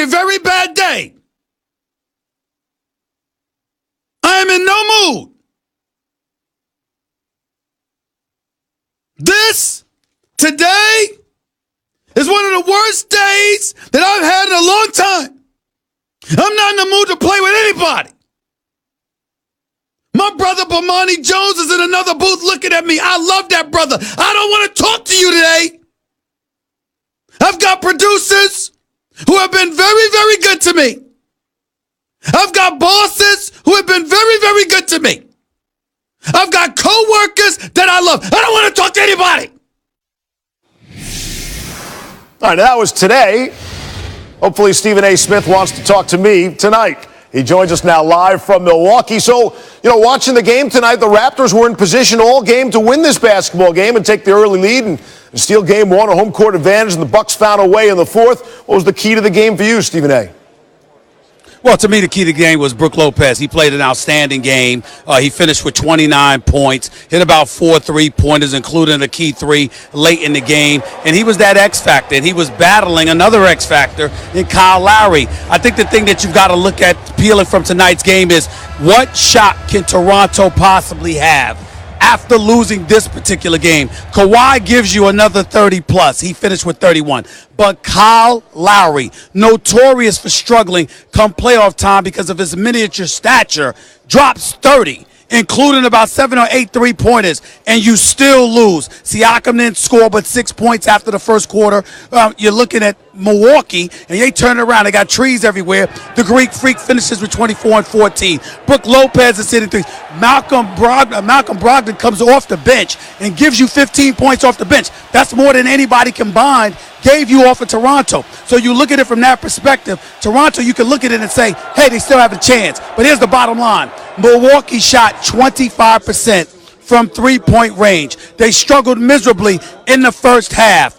a very bad day. I am in no mood. This, today, is one of the worst days that I've had in a long time. I'm not in the mood to play with anybody. My brother Bomani Jones is in another booth looking at me. I love that brother. I don't want to talk to you today. I've got producers who have been very, very good to me. I've got bosses who have been very, very good to me. I've got co-workers that I love. I don't want to talk to anybody. All right, that was today. Hopefully Stephen A. Smith wants to talk to me tonight. He joins us now live from Milwaukee. So, watching the game tonight, the Raptors were in position all game to win this basketball game and take the early lead and steal game one, a home court advantage, and the Bucks found a way in the fourth. What was the key to the game for you, Stephen A.? Well, to me, the key to the game was Brook Lopez. He played an outstanding game. He finished with 29 points, hit about 4 3-pointers, including a key 3 late in the game. And he was that X factor. And he was battling another X factor in Kyle Lowry. I think the thing that you've got to look at peeling from tonight's game is what shot can Toronto possibly have after losing this particular game? Kawhi gives you another 30-plus. He finished with 31. But Kyle Lowry, notorious for struggling come playoff time because of his miniature stature, drops 30, including about 7 or 8 3-pointers, and you still lose. Siakam didn't score but 6 points after the first quarter. You're looking at Milwaukee, and they turn it around. They got trees everywhere. The Greek Freak finishes with 24 and 14. Brook Lopez is hitting threes. Malcolm Brogdon comes off the bench and gives you 15 points off the bench. That's more than anybody combined gave you off of Toronto. So you look at it from that perspective. Toronto, you can look at it and say, hey, they still have a chance. But here's the bottom line. Milwaukee shot 25% from three-point range. They struggled miserably in the first half,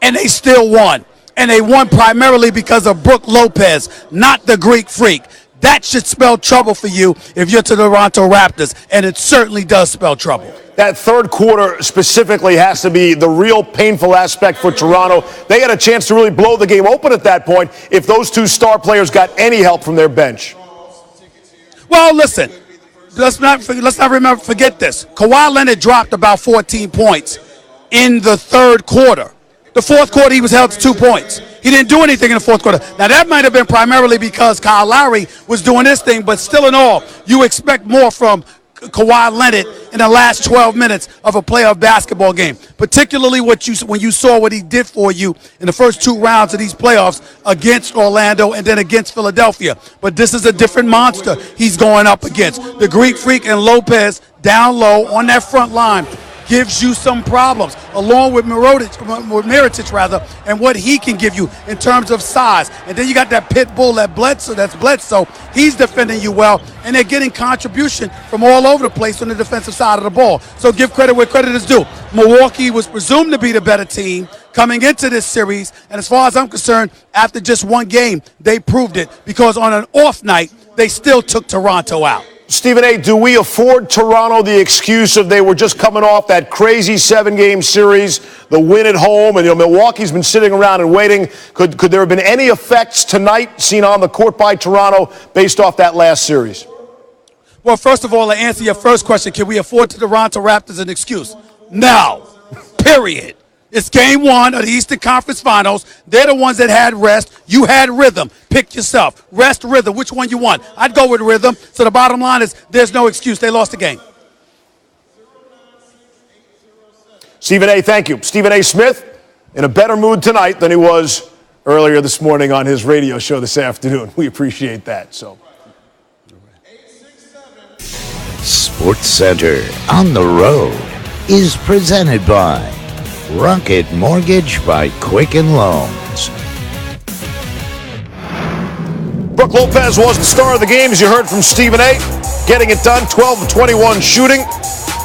and they still won. And they won primarily because of Brook Lopez, not the Greek Freak. That should spell trouble for you if you're to the Toronto Raptors, and it certainly does spell trouble. That third quarter specifically has to be the real painful aspect for Toronto. They had a chance to really blow the game open at that point if those two star players got any help from their bench. Well, listen, let's not forget this. Kawhi Leonard dropped about 14 points in the third quarter. The fourth quarter, he was held to 2 points. He didn't do anything in the fourth quarter. Now, that might have been primarily because Kyle Lowry was doing this thing, but still in all, you expect more from Kawhi Leonard in the last 12 minutes of a playoff basketball game, particularly when you saw what he did for you in the first 2 rounds of these playoffs against Orlando and then against Philadelphia. But this is a different monster he's going up against. The Greek Freak and Lopez down low on that front line gives you some problems, along with Mirotic, and what he can give you in terms of size. And then you got that pit bull, that's Bledsoe. He's defending you well, and they're getting contribution from all over the place on the defensive side of the ball. So give credit where credit is due. Milwaukee was presumed to be the better team coming into this series, and as far as I'm concerned, after just one game, they proved it, because on an off night, they still took Toronto out. Stephen A., do we afford Toronto the excuse of they were just coming off that crazy 7-game series, the win at home, and Milwaukee's been sitting around and waiting? Could there have been any effects tonight seen on the court by Toronto based off that last series? Well, first of all, to answer your first question, can we afford the Toronto Raptors an excuse? No. Period. It's game 1 of the Eastern Conference Finals. They're the ones that had rest. You had rhythm. Pick yourself. Rest, rhythm. Which one you want? I'd go with rhythm. So the bottom line is there's no excuse. They lost the game. Stephen A., thank you. Stephen A. Smith in a better mood tonight than he was earlier this morning on his radio show this afternoon. We appreciate that. Sports Center on the road is presented by Rocket Mortgage by Quicken Loans. Brook Lopez was the star of the game, as you heard from Stephen A. Getting it done, 12 of 21 shooting,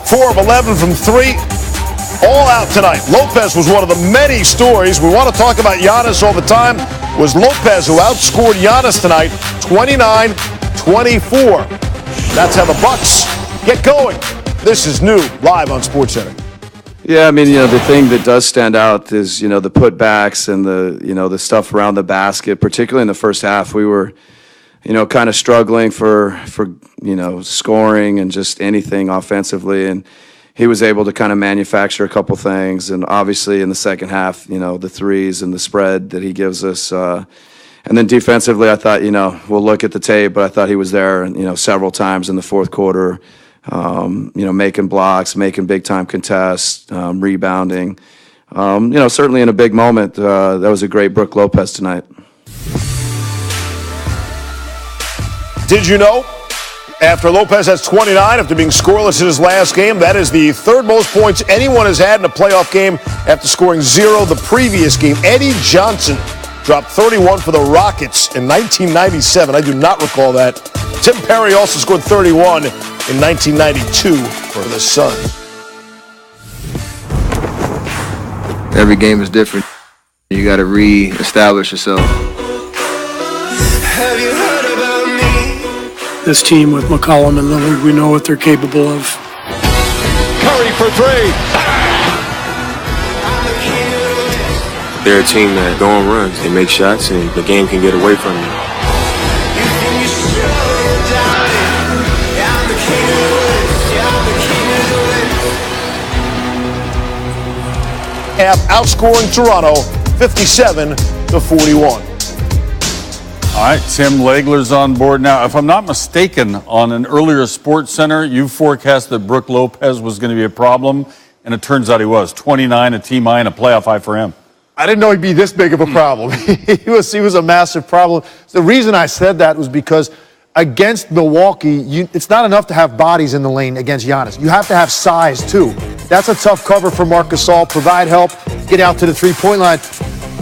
4 of 11 from 3. All out tonight. Lopez was one of the many stories. We want to talk about Giannis all the time. It was Lopez who outscored Giannis tonight, 29-24. That's how the Bucks get going. This is new, live on SportsCenter. Yeah, I mean, the thing that does stand out is, the putbacks and the stuff around the basket, particularly in the first half. We were, kind of struggling for scoring and just anything offensively. And he was able to kind of manufacture a couple things. And obviously in the second half, the threes and the spread that he gives us. And then defensively, I thought, we'll look at the tape, but I thought he was there, several times in the fourth quarter. Making blocks, making big-time contests, rebounding. Certainly in a big moment, that was a great Brook Lopez tonight. Did you know? After Lopez has 29 after being scoreless in his last game, that is the third most points anyone has had in a playoff game after scoring 0 the previous game. Eddie Johnson dropped 31 for the Rockets in 1997. I do not recall that. Tim Perry also scored 31 in 1992 for the Suns. Every game is different. You got to re-establish yourself. Have you heard about me? This team with McCollum and Lillard, we know what they're capable of. Curry for three. They're a team that go on runs. They make shots, and the game can get away from you. Outscoring Toronto 57-41. All right, Tim Legler's on board now. If I'm not mistaken, on an earlier Sports Center, you forecast that Brook Lopez was going to be a problem, and it turns out he was. 29, a team high, and a playoff high for him. I didn't know he'd be this big of a problem. He was a massive problem. The reason I said that was because against Milwaukee, it's not enough to have bodies in the lane against Giannis. You have to have size, too. That's a tough cover for Marc Gasol. Provide help, get out to the three-point line.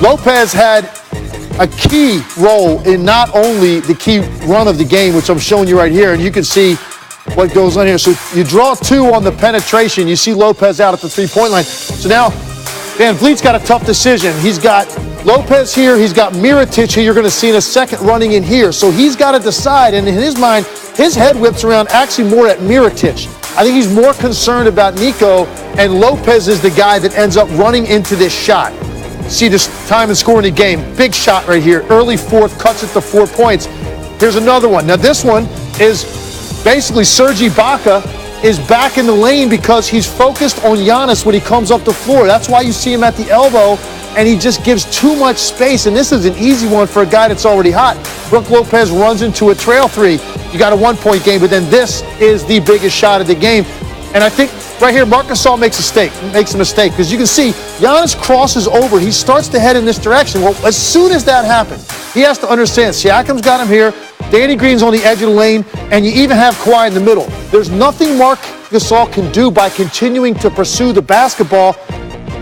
Lopez had a key role in not only the key run of the game, which I'm showing you right here, and you can see what goes on here. So you draw 2 on the penetration. You see Lopez out at the three-point line. So now Van Vliet's got a tough decision. He's got Lopez here. He's got Mirotic here. You're going to see in a second running in here. So he's got to decide. And in his mind, his head whips around actually more at Mirotic. I think he's more concerned about Nico, and Lopez is the guy that ends up running into this shot. See this time and scoring the game. Big shot right here. Early fourth, cuts it to 4 points. Here's another one. Now this one is basically Serge Ibaka is back in the lane because he's focused on Giannis when he comes up the floor. That's why you see him at the elbow, and he just gives too much space. And this is an easy one for a guy that's already hot. Brook Lopez runs into a trail 3. You got a 1-point game, but then this is the biggest shot of the game. And I think right here, Marc Gasol makes a mistake because you can see Giannis crosses over. He starts to head in this direction. Well, as soon as that happens, he has to understand Siakam's got him here. Danny Green's on the edge of the lane, and you even have Kawhi in the middle. There's nothing Marc Gasol can do by continuing to pursue the basketball.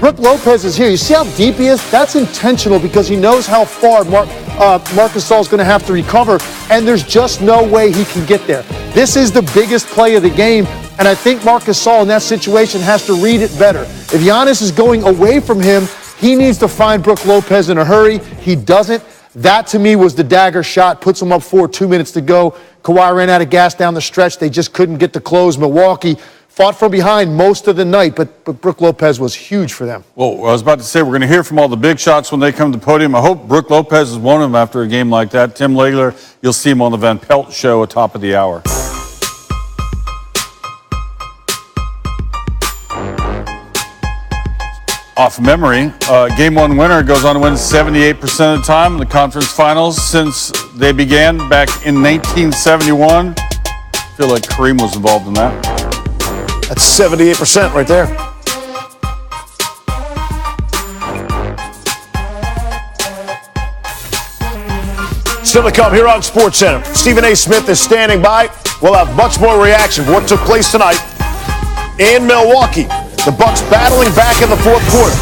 Brook Lopez is here. You see how deep he is? That's intentional because he knows how far Marc Gasol is going to have to recover, and there's just no way he can get there. This is the biggest play of the game, and I think Marc Gasol in that situation has to read it better. If Giannis is going away from him, he needs to find Brook Lopez in a hurry. He doesn't. That, to me, was the dagger shot. Puts them up 4, 2 minutes to go. Kawhi ran out of gas down the stretch. They just couldn't get the close. Milwaukee fought from behind most of the night, but Brook Lopez was huge for them. Well, I was about to say, we're going to hear from all the big shots when they come to the podium. I hope Brook Lopez is one of them after a game like that. Tim Legler, you'll see him on the Van Pelt Show at top of the hour. Off memory, Game 1 winner goes on to win 78% of the time in the conference finals since they began back in 1971. I feel like Kareem was involved in that. That's 78% right there. Still to come here on SportsCenter. Stephen A. Smith is standing by. We'll have much more reaction for what took place tonight in Milwaukee. The Bucks battling back in the fourth quarter.